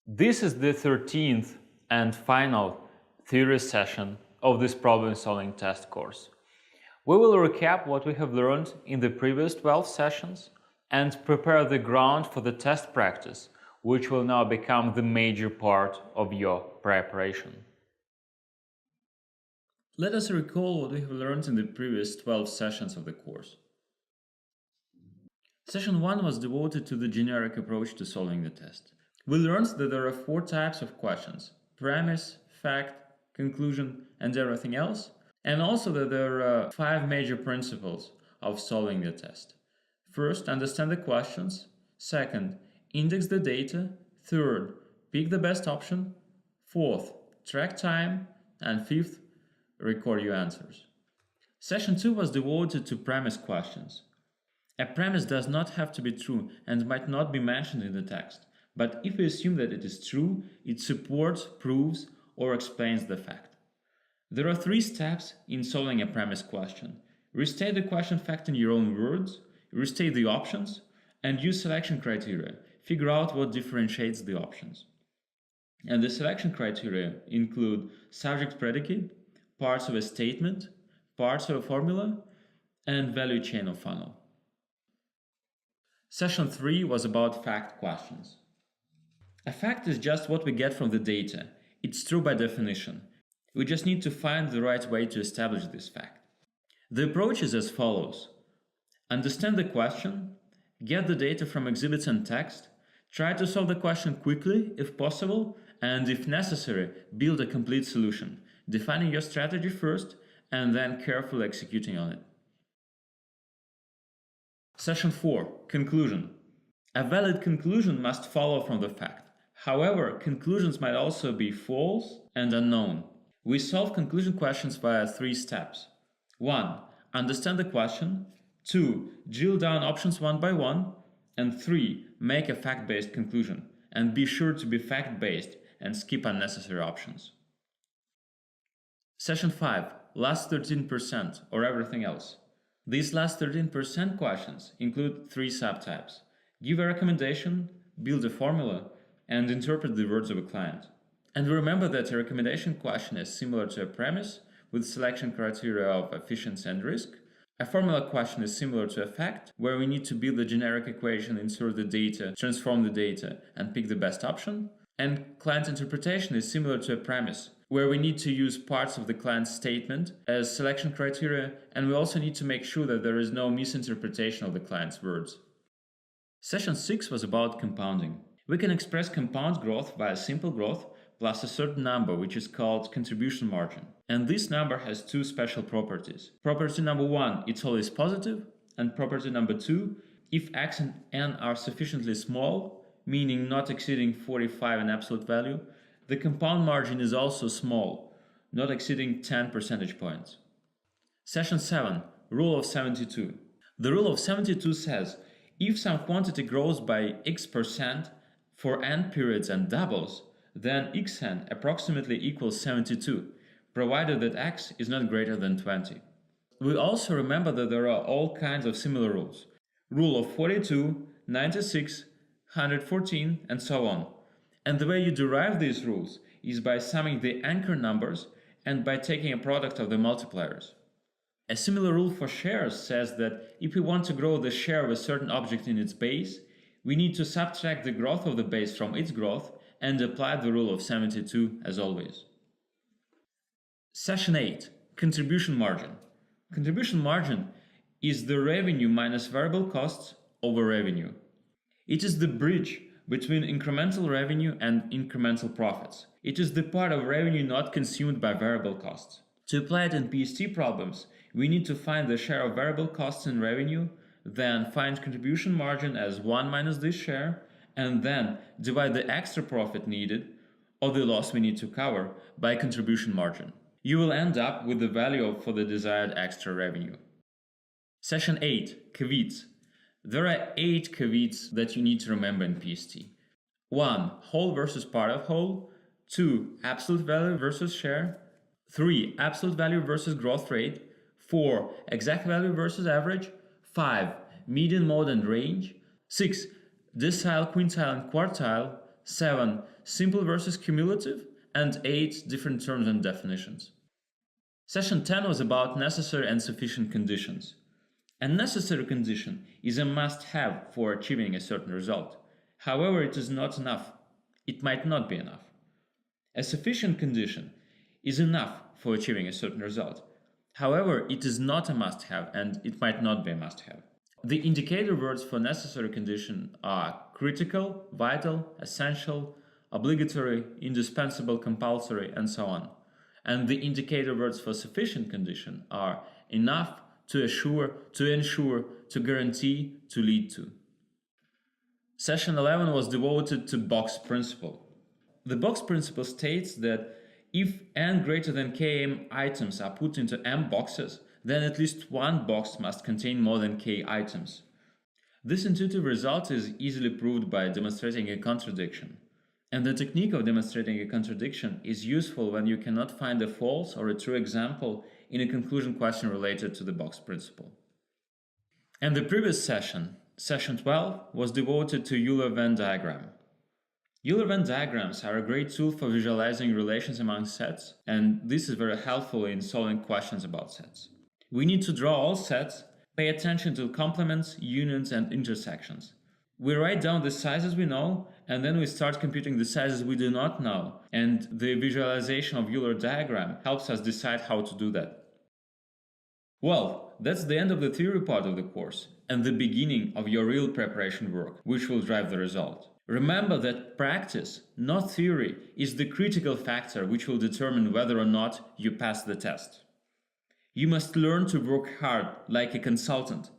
This is the 13th and final theory session of this problem-solving test course. We will recap what we have learned in the previous 12 sessions and prepare the ground for the test practice, which will now become the major part of your preparation. Let us recall what we have learned in the previous 12 sessions of the course. Session 1 was devoted to the generic approach to solving the test. We learned that there are 4 types of questions: premise, fact, conclusion, and everything else, and also that there are 5 major principles of solving the test. First, understand the questions. Second, index the data. Third, pick the best option. Fourth, track time. And fifth, record your answers. Session 2 was devoted to premise questions. A premise does not have to be true and might not be mentioned in the text, but if we assume that it is true, it supports, proves, or explains the fact. There are 3 steps in solving a premise question. Restate the question fact in your own words, restate the options, and use selection criteria. Figure out what differentiates the options. And the selection criteria include subject-predicate, parts of a statement, parts of a formula, and value chain of funnel. Session 3 was about fact questions. A fact is just what we get from the data. It's true by definition. We just need to find the right way to establish this fact. The approach is as follows. Understand the question, get the data from exhibits and text, try to solve the question quickly if possible, and if necessary, build a complete solution, defining your strategy first and then carefully executing on it. Session 4. Conclusion. A valid conclusion must follow from the fact. However, conclusions might also be false and unknown. We solve conclusion questions via 3 steps. 1. Understand the question. 2. Drill down options one by one. And 3. Make a fact-based conclusion. And be sure to be fact-based and skip unnecessary options. Session 5. Last 13% or everything else. These last 13% questions include 3 subtypes. Give a recommendation, build a formula, and interpret the words of a client. And remember that a recommendation question is similar to a premise with selection criteria of efficiency and risk. A formula question is similar to a fact, where we need to build a generic equation, insert the data, transform the data, and pick the best option. And client interpretation is similar to a premise, where we need to use parts of the client's statement as selection criteria, and we also need to make sure that there is no misinterpretation of the client's words. Session 6 was about compounding. We can express compound growth via simple growth plus a certain number, which is called contribution margin. And this number has 2 special properties. Property number 1, it's always positive, and property number 2, if x and n are sufficiently small, meaning not exceeding 45 in absolute value, the compound margin is also small, not exceeding 10 percentage points. Session 7, Rule of 72. The Rule of 72 says, if some quantity grows by x% for n periods and doubles, then xn approximately equals 72, provided that x is not greater than 20. We also remember that there are all kinds of similar rules. Rule of 42, 96, 114, and so on. And the way you derive these rules is by summing the anchor numbers and by taking a product of the multipliers. A similar rule for shares says that if we want to grow the share of a certain object in its base, we need to subtract the growth of the base from its growth and apply the rule of 72 as always. Session 8. Contribution margin. Contribution margin is the revenue minus variable costs over revenue. It is the bridge between incremental revenue and incremental profits. It is the part of revenue not consumed by variable costs. To apply it in PST problems, we need to find the share of variable costs in revenue, then find contribution margin as 1 minus this share, and then divide the extra profit needed, or the loss we need to cover, by contribution margin. You will end up with the value for the desired extra revenue. Session 8. Caveats. There are 8 caveats that you need to remember in PST. 1. Whole versus part of whole. 2. Absolute value versus share. 3. Absolute value versus growth rate. 4. Exact value versus average. 5. Median, mode, and range. 6. Decile, quintile, and quartile. 7 simple versus cumulative, and 8 different terms and definitions. Session 10 was about necessary and sufficient conditions. A necessary condition is a must-have for achieving a certain result. However, it is not enough. It might not be enough. A sufficient condition is enough for achieving a certain result. However, it is not a must-have and it might not be a must-have. The indicator words for necessary condition are critical, vital, essential, obligatory, indispensable, compulsory, and so on. And the indicator words for sufficient condition are enough, to assure, to ensure, to guarantee, to lead to. Session 11 was devoted to box principle. The box principle states that if n greater than km items are put into m boxes, then at least one box must contain more than k items. This intuitive result is easily proved by demonstrating a contradiction. And the technique of demonstrating a contradiction is useful when you cannot find a false or a true example in a conclusion question related to the box principle. And the previous session, session 12, was devoted to Euler Venn diagram. Euler Venn diagrams are a great tool for visualizing relations among sets, and this is very helpful in solving questions about sets. We need to draw all sets, pay attention to complements, unions, and intersections. We write down the sizes we know, and then we start computing the sizes we do not know, and the visualization of Euler diagram helps us decide how to do that. Well, that's the end of the theory part of the course, and the beginning of your real preparation work, which will drive the result. Remember that practice, not theory, is the critical factor which will determine whether or not you pass the test. You must learn to work hard like a consultant.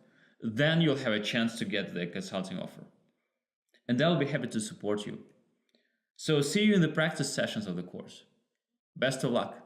Then you'll have a chance to get the consulting offer. And I'll be happy to support you. So see you in the practice sessions of the course. Best of luck!